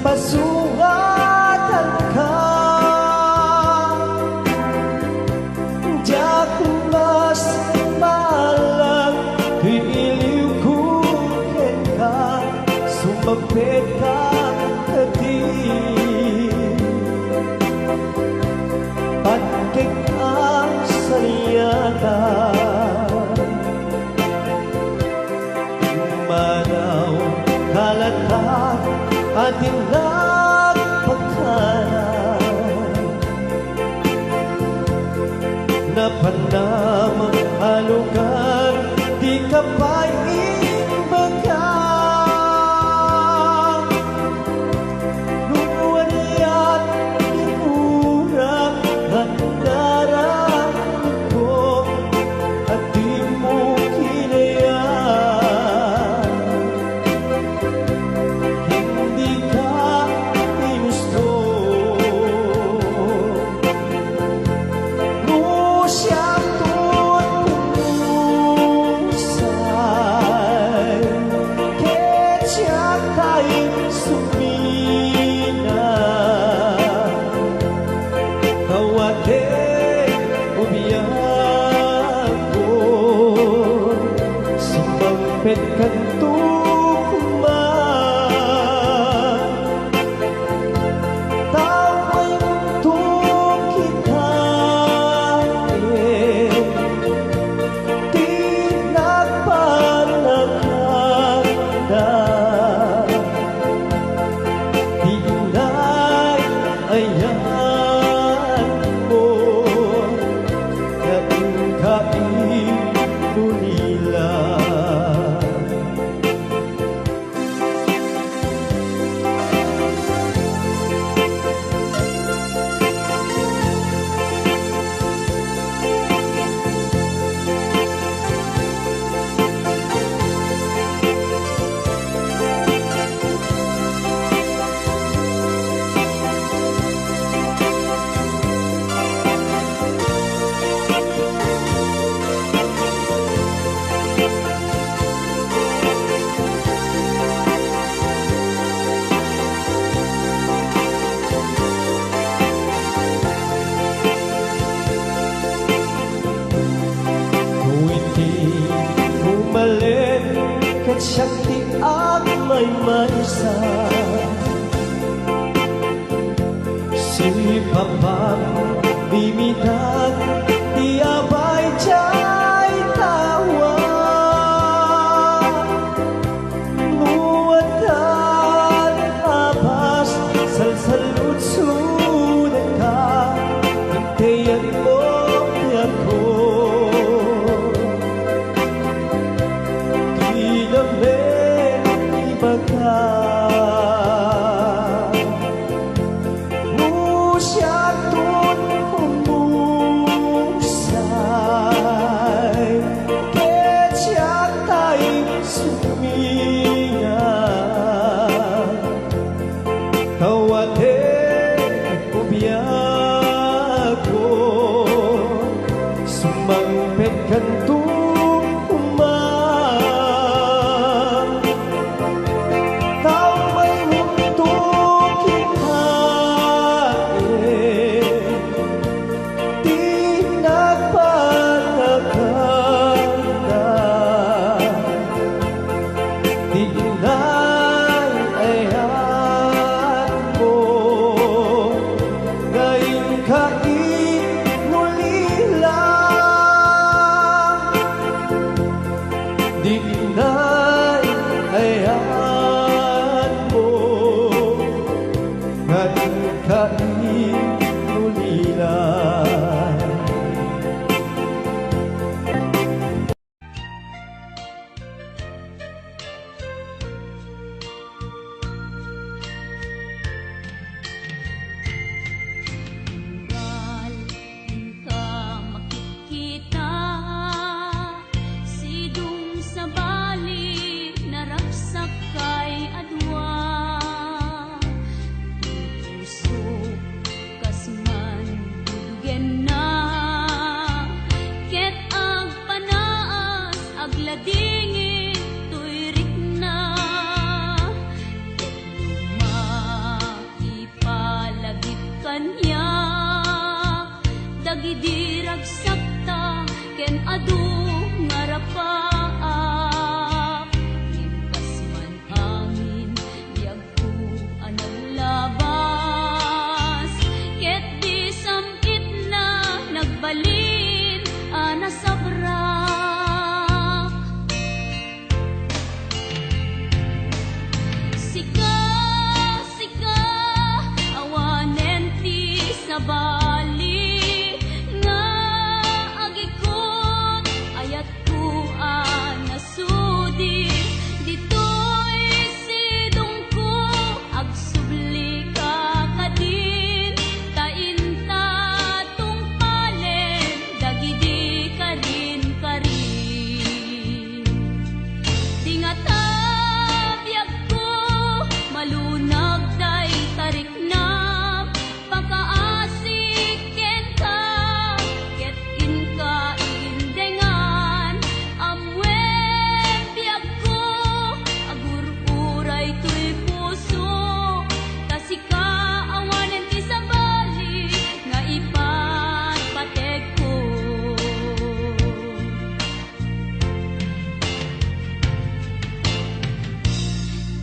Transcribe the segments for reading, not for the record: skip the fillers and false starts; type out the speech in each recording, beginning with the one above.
pasungatan ka. Diyak mas malang iliw ko ka, sumapit ka kati. Pagkik ang sayata, manaw kalatak ating nagpagkana, napanamang halugan, di ka pa ibaga. Luwan at inurak at nararamdaman ko, at di mo kinayaan. Hindi ka ginusto. Siyang tutusay, ketyak tayong sumina. Tawate umiyak ko, sumampit kang tukuman. Taway mundo kita, di nagpanaganda. Di inay ayan mo, kain-kain nila. Umalit kat syakti at may maisa, si Papa bimitan di abay jay tawa. Nuwatan abas salsalud sunan ka, hintayan mo ako. Musyatun humusay, ketyak tayong sumina. Tawate ubiyak ko, sumampit kang kain muli lang. ragsakta ken adu ngarapaak mintas man angin biag ko anaglabas ket di samkit na nagbalin ana sabrak sika sika awanen ti sabali nga agikot ayat ko anasudi ditoy sidong ko agsubli ka kadin tainta tungpalen dagidi kadin karin dingata biag ko malunag day tarik na pakaasik ken ka ket inka indengan amwen biag ko agur-uray to'y puso tasika awanen ti sabali nga ipatpateg ko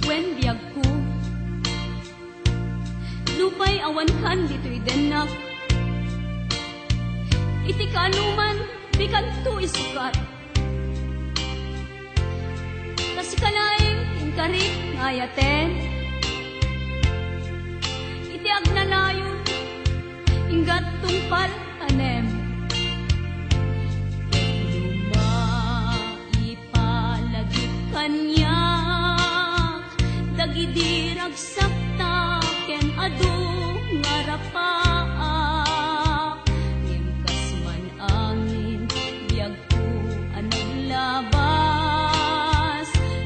wen biag ko lupay awan kan dito'y denak iti kanuman bikan to isukat kasi kanaing inkarik ngayaten iti agnanayon inggat tungpal tanem lumaipalagip kanyak dagidi ragsakta ken adu ngarapaak ngimkas man angin biag ko anaglabas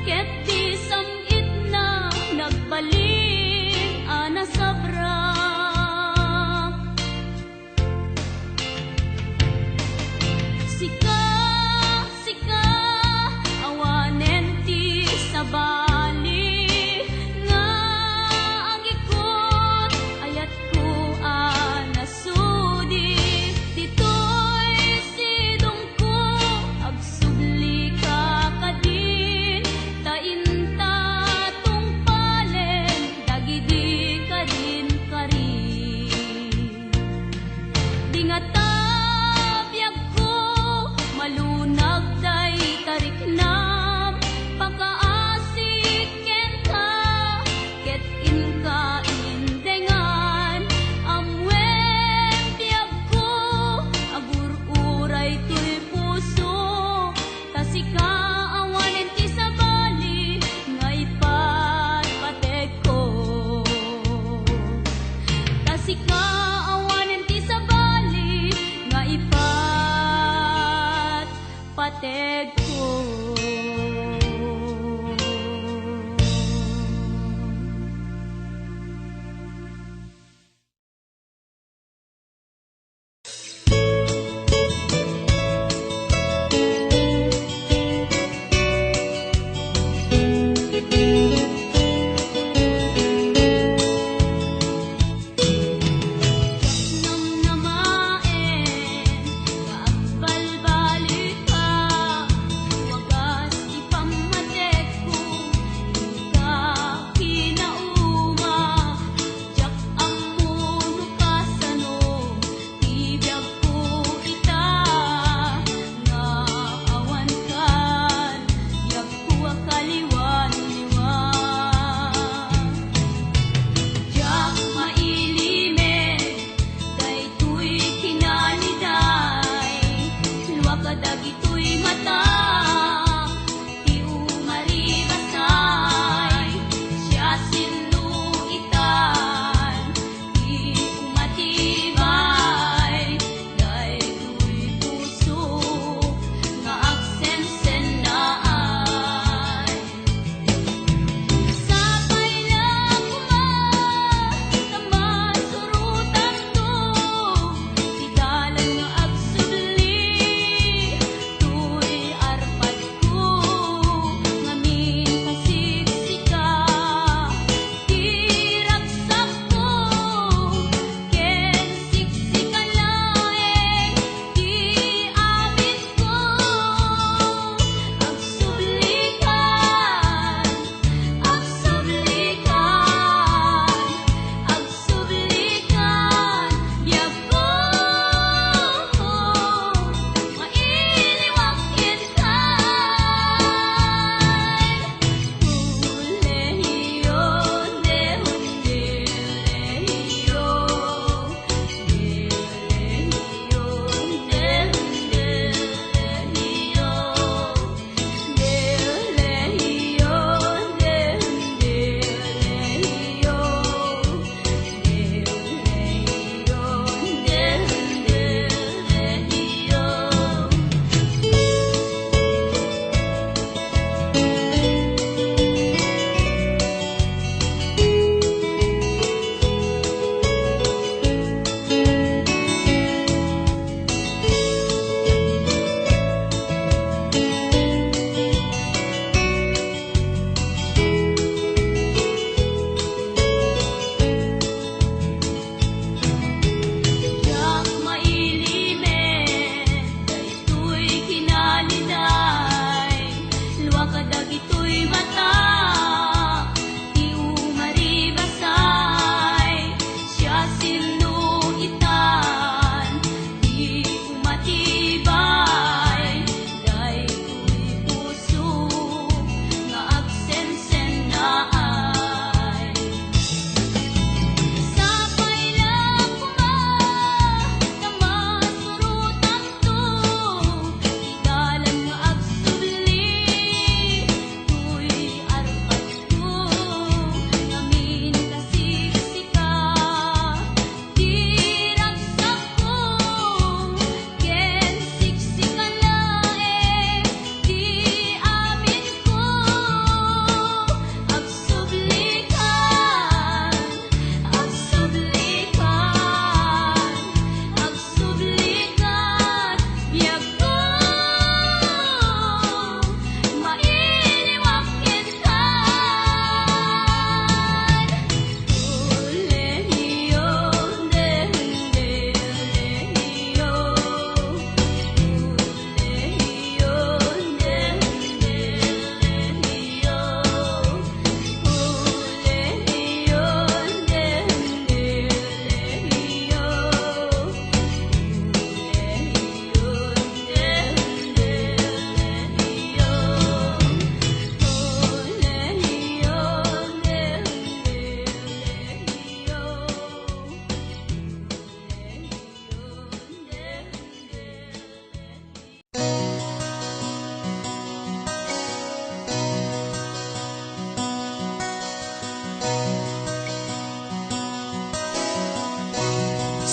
ket di samit na nagbalin ana sabrak sika sika awanen ti sabali nga agikot ayat ko anasudi ditoy sidong ko agsubli ka kadin tainta tungpalen dagidi kadin karin dingata biag ko malunag day tarik nam pakaasik ken ka ket inka indengan amwen biag ko agur-uray to'y puso tasika awanen ti sabali nga ipatpateg ko tasika awanen ti sabali nga ipatpateg ko namnamaen kaagbalbalik ka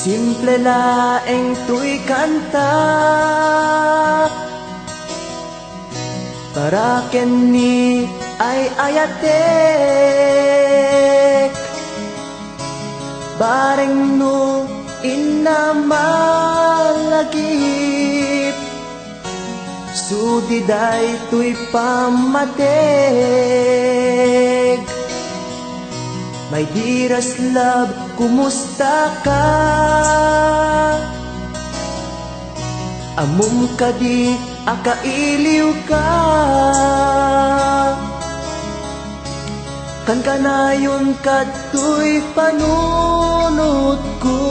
Simple laeng tuy kanta para kenni ay ayatek bareng no inamalagip sudiday tuy pamateg. My dearest love, kumusta ka? Amum ka di, akailiw ka. Kan kanayon ka tuy panunod ko.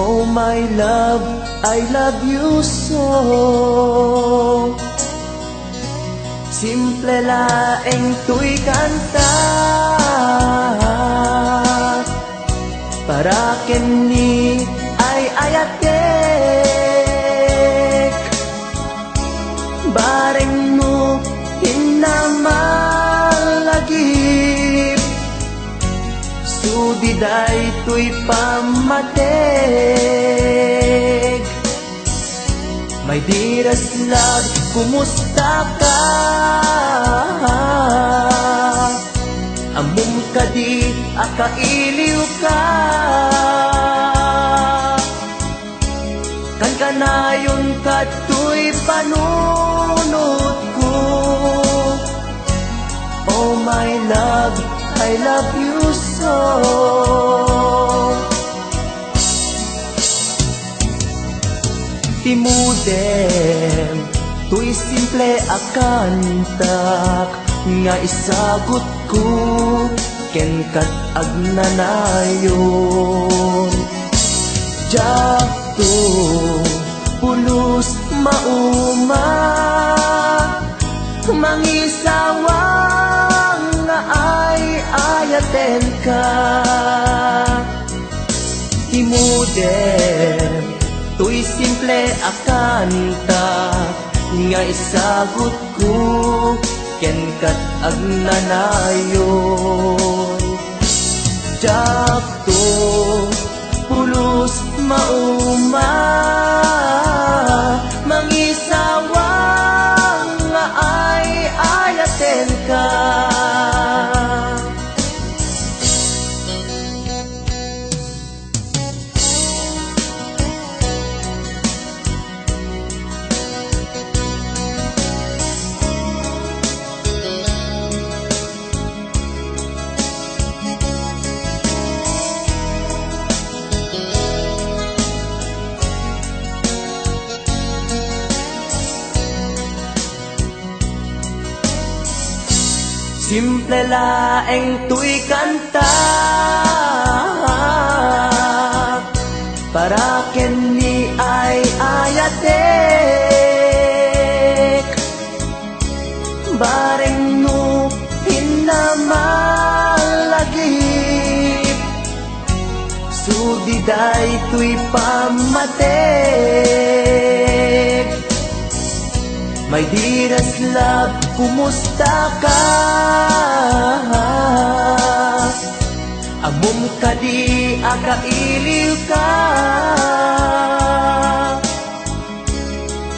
Oh my love, I love you so. Simple laeng tuy kanta para kenni ay ayatek bareng no hinamalagip sudiday tuy pamateg. My dearest love, kumusta ka? Amum ka di, akailiw ka. Kan kanayon ka tuy panunod ko. Oh my love, I love you so. Timudem, tuy simple akantak nga isagot ko ken kat agnanayon. Jakto pulos mauma mangisawang nga ay ayaten ka. Timudem, tuy simple akanta nga isagot ko ken kat agnanayon. Jakto pulos mauma mangisawang nga ay ayaten ka. Simple laeng tuy kanta para kenni ay ayatek bareng no hinamalagip sudiday tuy pamateg. My dearest love, kumusta ka? Amum ka di, akailiw ka.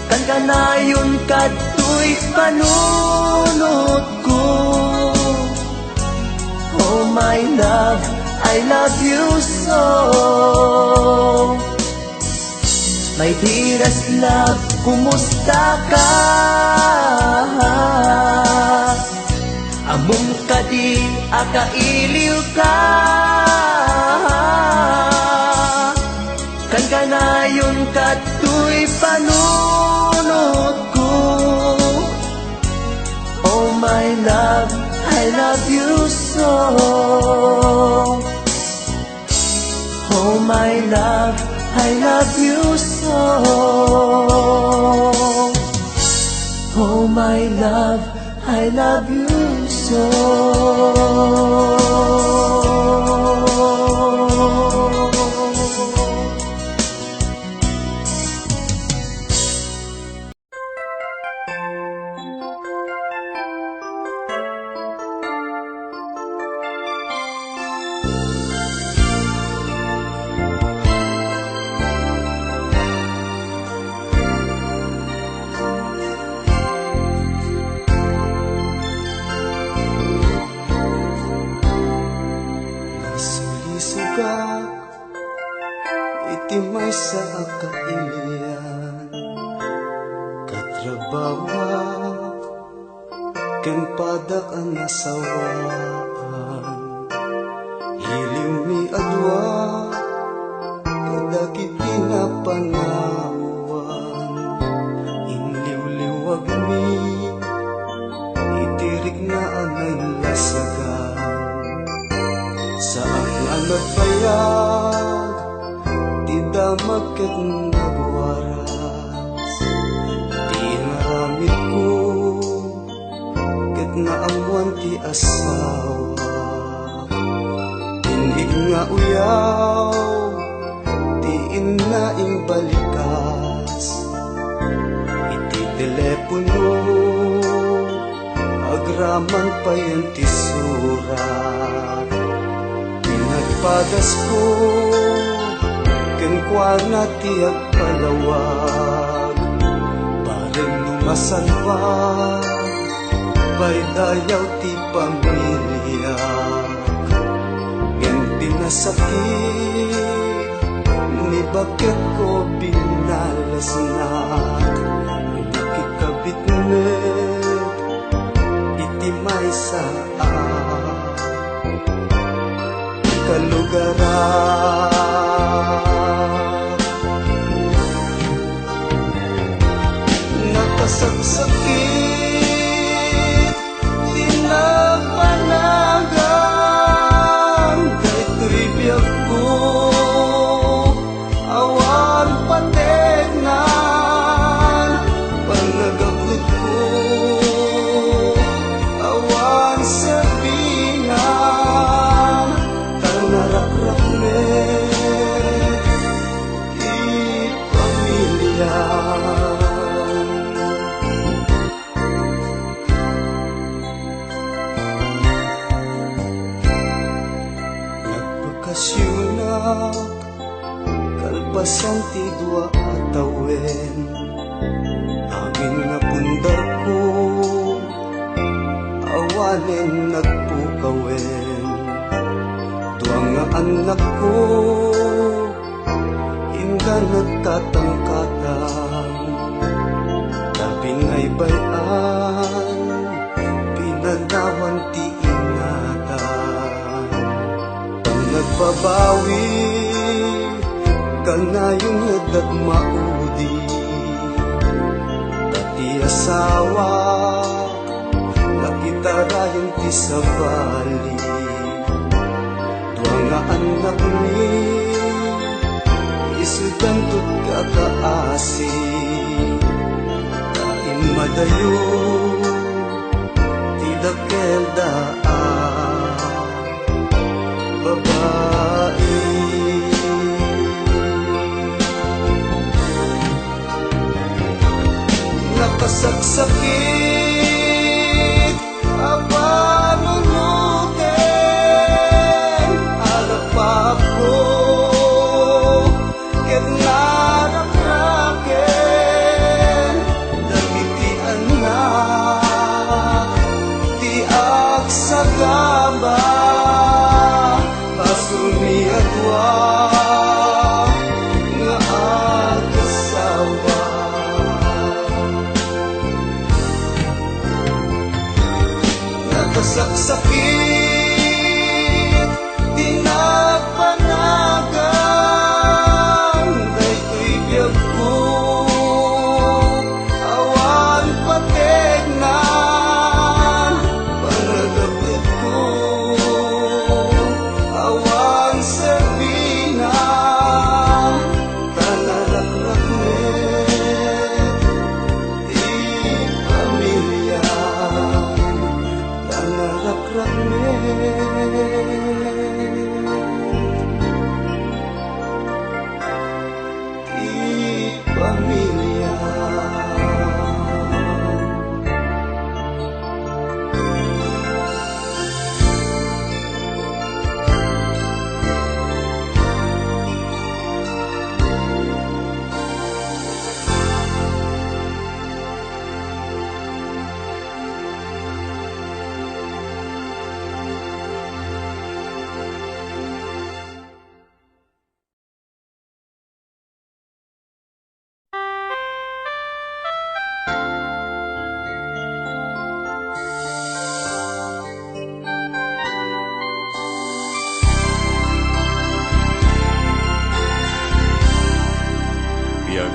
Kan kanayon ka tuy panunod ko. Oh my love, I love you so. My dearest love, kumusta ka? Amum ka di, akailiw ka. Kan kanayon ka tuy panunod ko. Oh my love, I love you so. Oh my love, I love you so. Oh my love, I love you so. ilian katrabawa ken padak ang nasawaan iliw mi adwa kadakit pinapanawan inliw-liwag mi itirik na anay lasagan saan nga nagbayag di damag ket nagwaras di naramit ko ket naamuan ti asawa tinig nga uyaw ti inaing balikas iti telepono agraman pa yan ti surat pinagpadas ko ken kuana ti agpalawag bareng numasalwag baydayaw ti pamilya ngem pinasakit ni bakit ko binalasnak bukit kabitnet iti maysaan kalugaran nakasaksakit tinapanagan daytoy biyag ko awan pategnan panagabot ko awan sabingan tanarakrap di pamilya nagpakasyunak kalpasan ti dua atawen amin nga pundar ko awanen nagpukawen dua nga anak ko inga nagkatangkatang tabi nga'y bayan pinanawan ti ingatan pang nagbabawi kanayong nadat maudi tati asawa nakitarayan ti sabali dua nga anak ni isudan tut kakaasi tain madayo ti dakel daan babae nakasaksakit apanunuten alapap ko ket narakraken dagiti anak ti agsagaba pasumi adwa nga agasawa nakasaksakit tinapanagan daytoy biyag ko awan pategnan panagabot ko awan sabina tanarakrapnet di pamilya di pamilya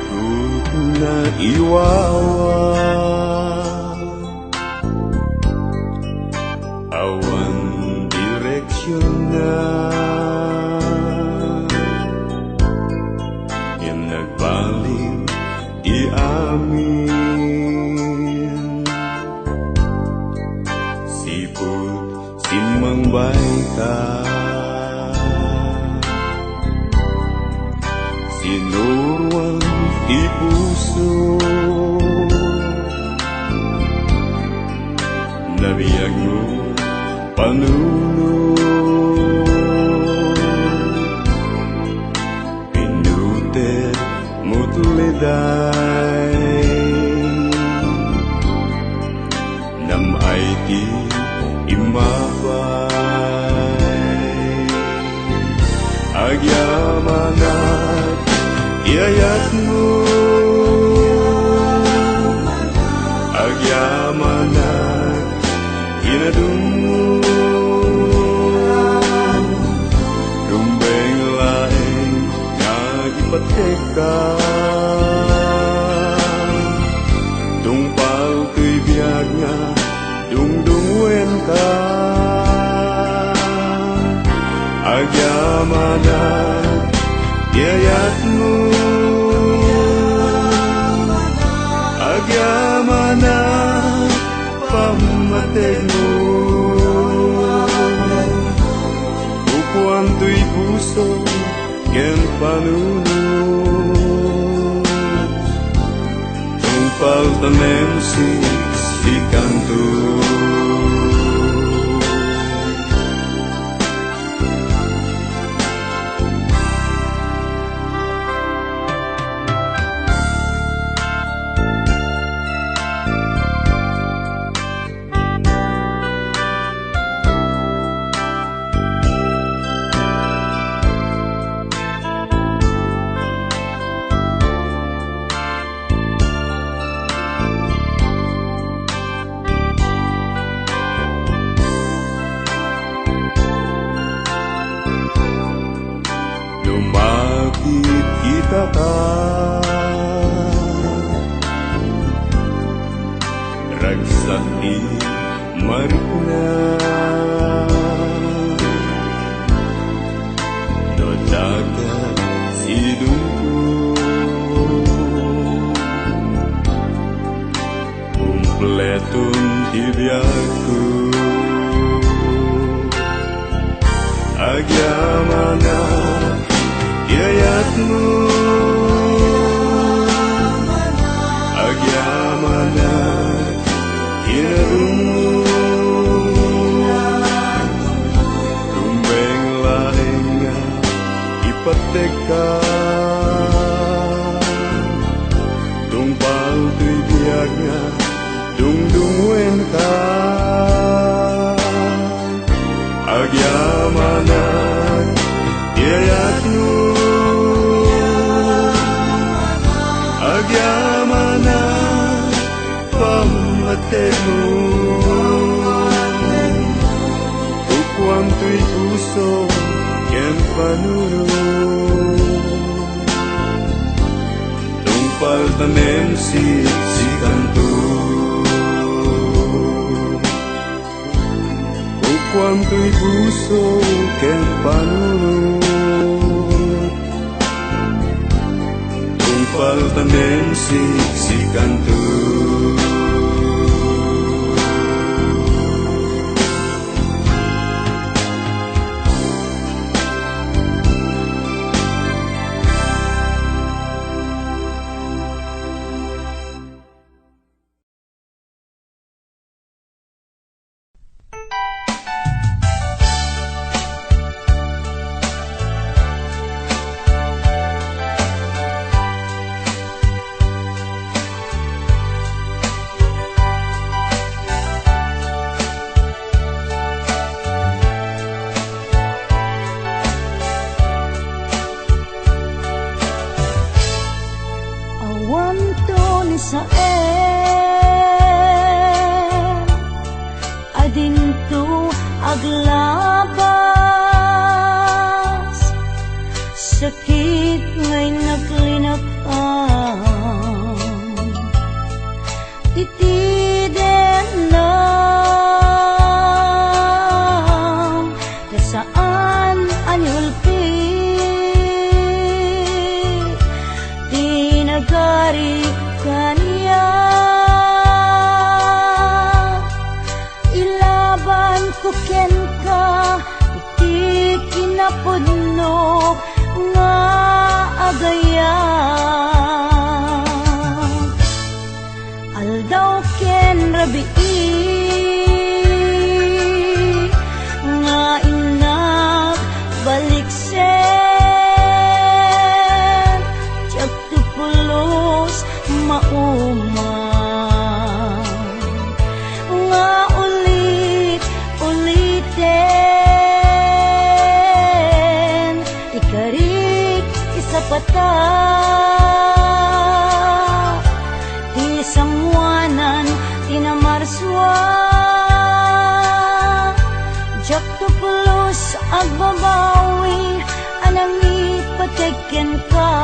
ikut na iwawa awan direksyon na yang nagbalik di amin siput simang baita sinuruan di puso nabiyag mo panunod pinuter mo tuliday namay ti imabay agyamanat iayat mo agyamanat inadung mo rumbeng laeng nagipateka tungpal tuy biag nga dungdungwen ka agyamanat iayat mo agyamanat pamateg mo upuan tuy puso ken panunod tungpal tanem si kanto lumapit kita ka ragsak di marikna no dagat sidungko kumpletun tibiyagku agyamanat iayat mo agyamanat inarung mo rumbeng laeng nga ipateka tungpal tuy biag nga dungdungwen ka agyamanat iayat mo agyamanat pamateg mo upuan tuy puso ken panunod tungpal tanem si kanto upuan tuy puso ken panunod tungpal tanem si kanto Israel adinto aglabas sakit ngay naglinakan ari kaniya. Ilaban ko ken ka, iti kinapudno nga agaya. Aldaw ken rabii nga inak baliksen, tiyak tupulos mauma nga ulit-uliten, ikarik isapata isangwanan tinamarswa. Jak tupulos agbabawi anang ipateken ka,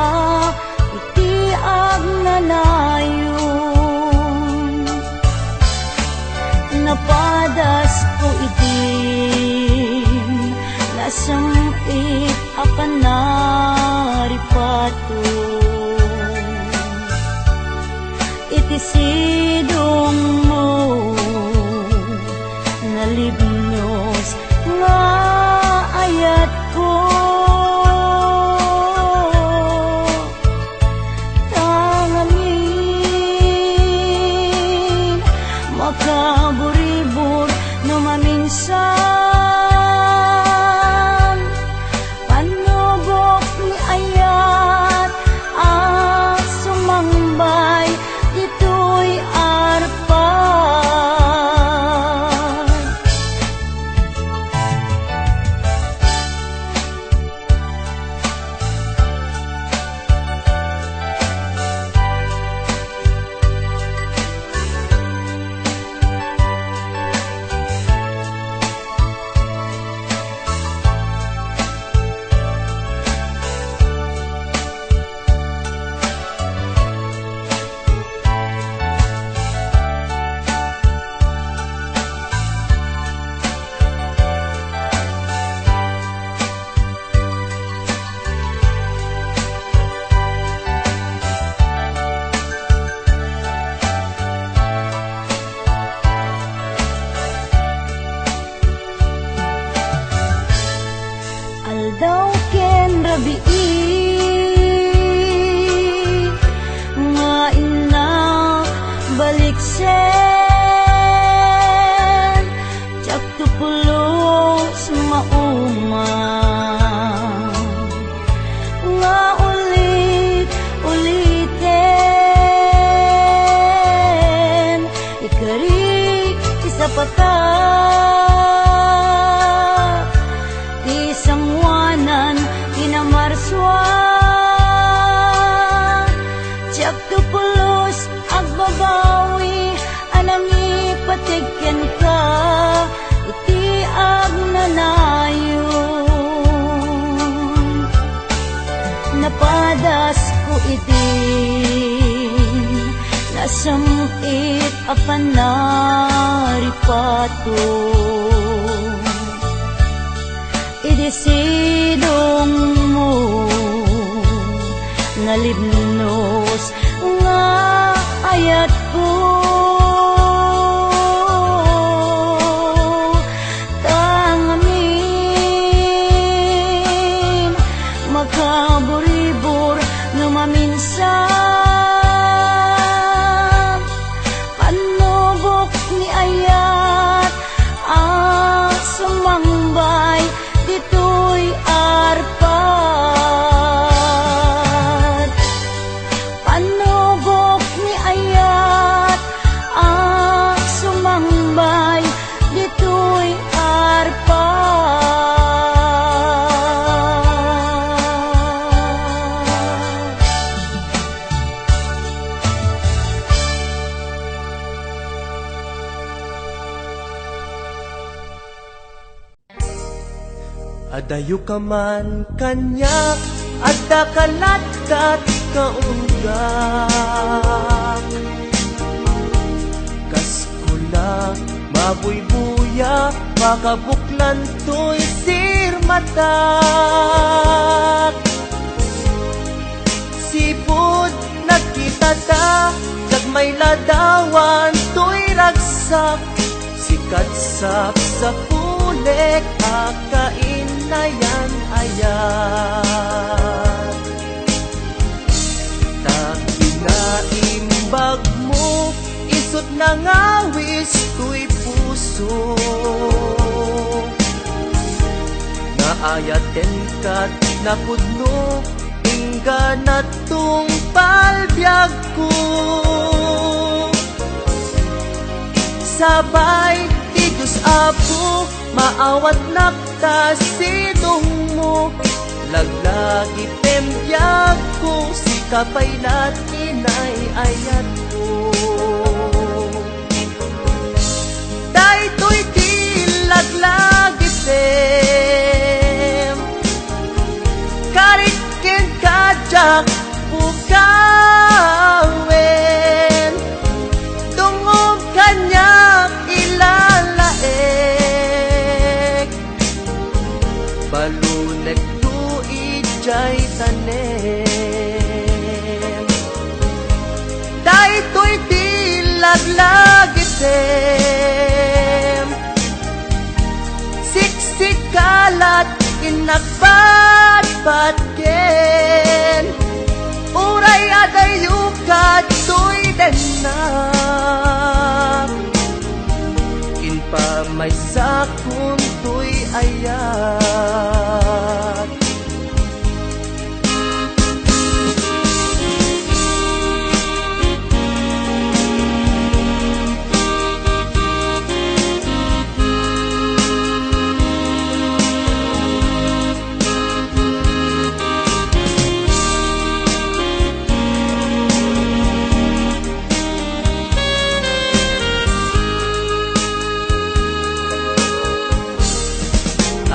iti agnanayon. Napadas ko itin, nasamit akan naripato. Iti sidong mo nalibnos nga ayat ko. Tangamin makaburibur no maminsan, panubok ni ayat ang sumambay dito'y arpan. Aldaw ken rabii nga inak baliksen, tiyak tupulos mauma nga ulit-uliten, ikarik isapata isangwanan tinamarswa. Tiyak tupulos agbabawi anang ipateken ka, iti agnanayon. Napadas ko itin, nasamit apan naripato. Idisidong mo nalibnos nga ayat ko. Tangamin makaburibur no maminsan, panubok ni ayat ang sumambay dito'y arpan. Panubok ni ayat ang sumambay dito'y arpan. Adayo ka man kanya, adda kalatkat kaunggak. Kaskula, mabuybuya, makabuklan to'y sirmatak. Sipod, nagkita may ladawan to'y ragsak, sikat sap sa pulik, akain na yan ayan. Takinaimbag mo, isot na ngawis to'y puso, naayaten kat napudno, ingga na tung palbiag ko. Sabay ti Diyos Apo, maawat nakta sidong mo, laglagi pembiyag ko, si kapaylat inay ayat ko. Daytoy ti laglagi pem, karikin kajak bukawen, tungog kanyak ilalaek, balunek tu ijay tanem. Daytoy ti laglagitem, siksikalat inagbatbatken, uray adayukat to'y denak, inpamay sakun to'y ayat.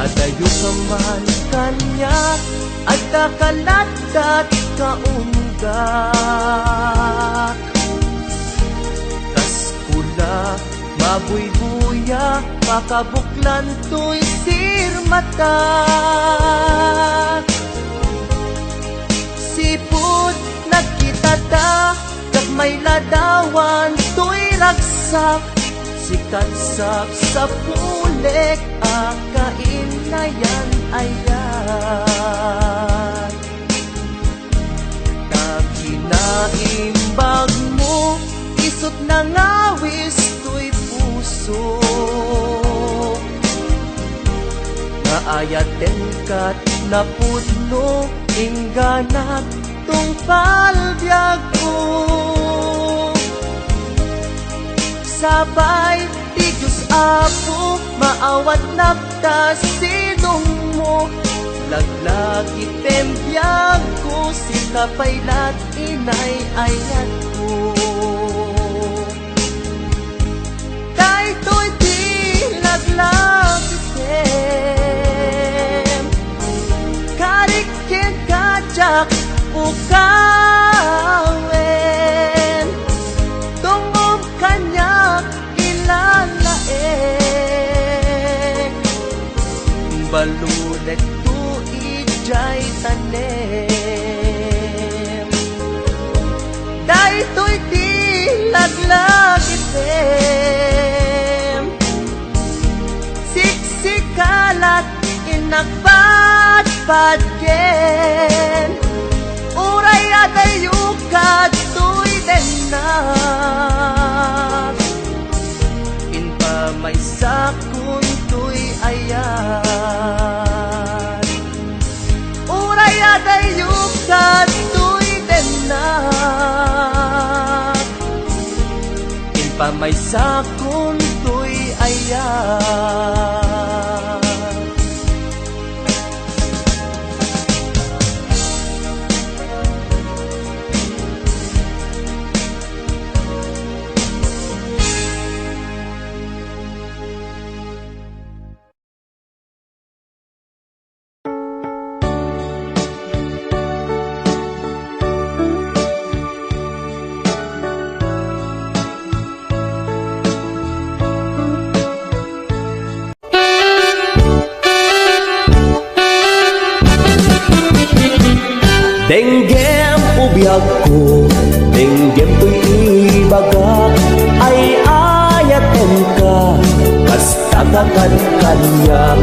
Adayo ka man kanya, at kakalatat kaunggak, kaskula mabuybuya, makabuklan to'y sirmatak. Sipud nagkitata, kag may ladawan to'y ragsak, sikat sap sa pulik, akain na yan ayan. Takinaimbag mo, isot na ngawis to'y puso, naayaten kat napudno, ingganat tung palbiag ko. Sabay ti Diyos Apo, maawat nakta sidong mo, laglagi pembiyag ko, si kapaylat inay ayat ko. Daytoy ti laglagi tem, karikin kajak ukawen, tungog kanyak ilalaek, balunek tu ijay tanem. Daytoy ti laglagi tem, siksikalat inagbatbatken, uray adayukat to'y denak, inpamay sakun to'y ayan. Uray adayukat to'y denak, inpamay sakun to'y ayan. Denggem ubiyag ko, denggem to'y ibag kakakan-kanya.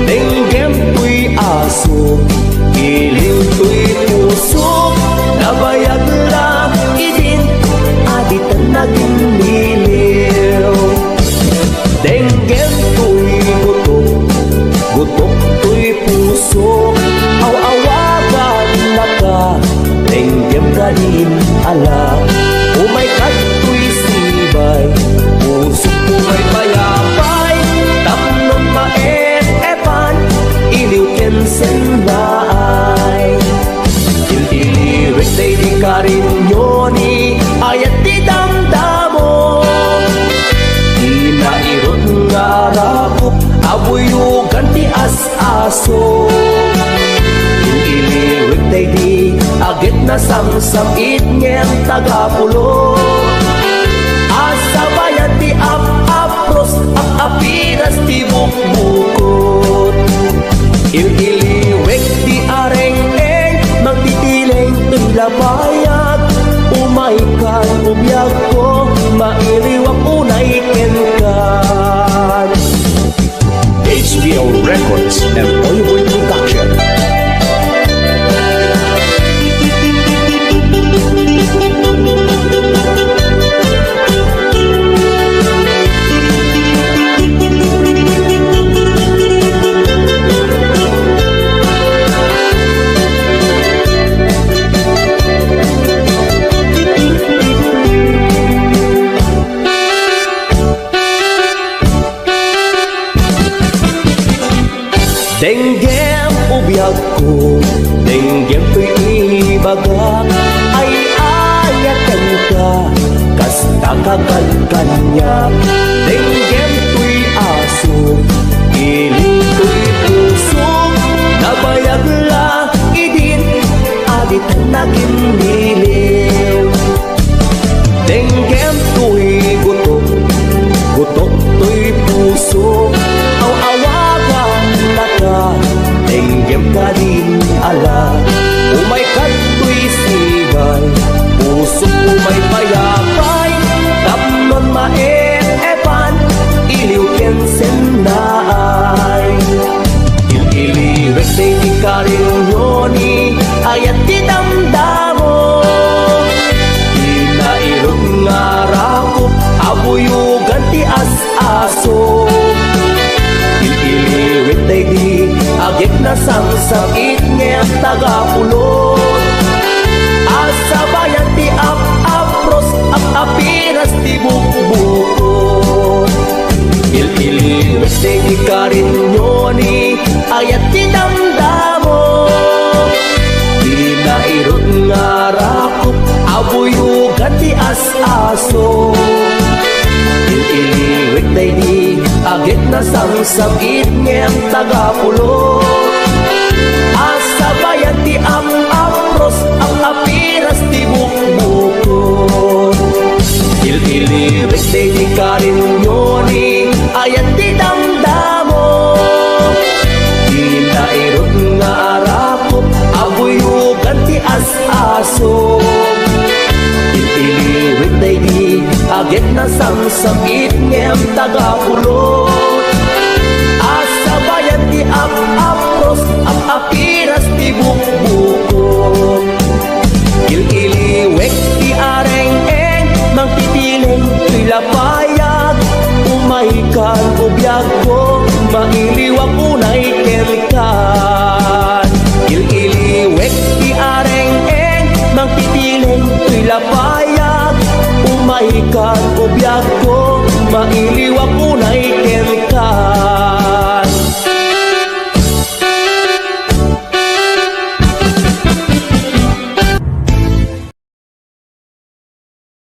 Tenggem tuy aso, iliw tuy puso, nabayag lang idin, aditan naging niliw. Tenggem tuy gutok, gutok tuy puso, aw-awagan na ka, tenggem ka din ala. Umay kato'y sibay, puso umay payapay, tapnon maet-epan, iliw kensen naay. Il-iliwik day di karinyoni, ayat di damdamo, inairot nga rakop, abuyugan ti as-aso. Il-iliwik day di agit na samsam itnyem tagapulo, asabayan ti ap-apros, ap-apiras ti bukbukot. Il-iliwek ti areng-eng, magtitileng tuy labayag, umaikan ubiyag ko, mairiwak unay kenkan. HBO Records and Oyboy Production. Tenggem ubiyag ko, tenggem tuy ibagak, ay ayatan ka, kasta kakalkanya. Tenggem tuy aso, iling tuy puso, nabayag lang idin, aditan naging niliw. Tenggem tuy gutok, gutok tuy puso, aw-awagan na ka, tenggem ka din ala. Umay kato'y sibay, puso umay payapay, tapnon maet-epan, iliw kensen naay. Il-iliwek day di karinyoni, ayat di damdamo, inairog nga rakop, abuyugan ti as-aso. Il-iliwek day di agit na samsam itnyem tagapulot, asabayan ti ap-apros, ap-apiras ti bukbukot. Il-iliwek day di karinyoni, ayat ti damdamo, inairot nga rakop, abuyugan ti as-aso. Il-iliwek day di agit na samsam itnyem tagapulot, asabayan ti ap-apros, ap-apiras ti bukbukot. Il-iliwek day di karinyoni, ayat ti damdamo, inairot nga rakop, abuyugan ti as-aso. Il-iliwek day di agit na samsam itnyem tagapulot, asabayan ti ap-apros, ap-apiras ti bukbukot. Il-iliwek ti areng-eng, magtitileng tuy lapayag, umaikan ubiyag ko, mailiwak unay kenkan. Il-iliwek ti areng-eng, magtitileng tuy lapayag, umaikan ubiyag ko, mailiwak unay kenkan.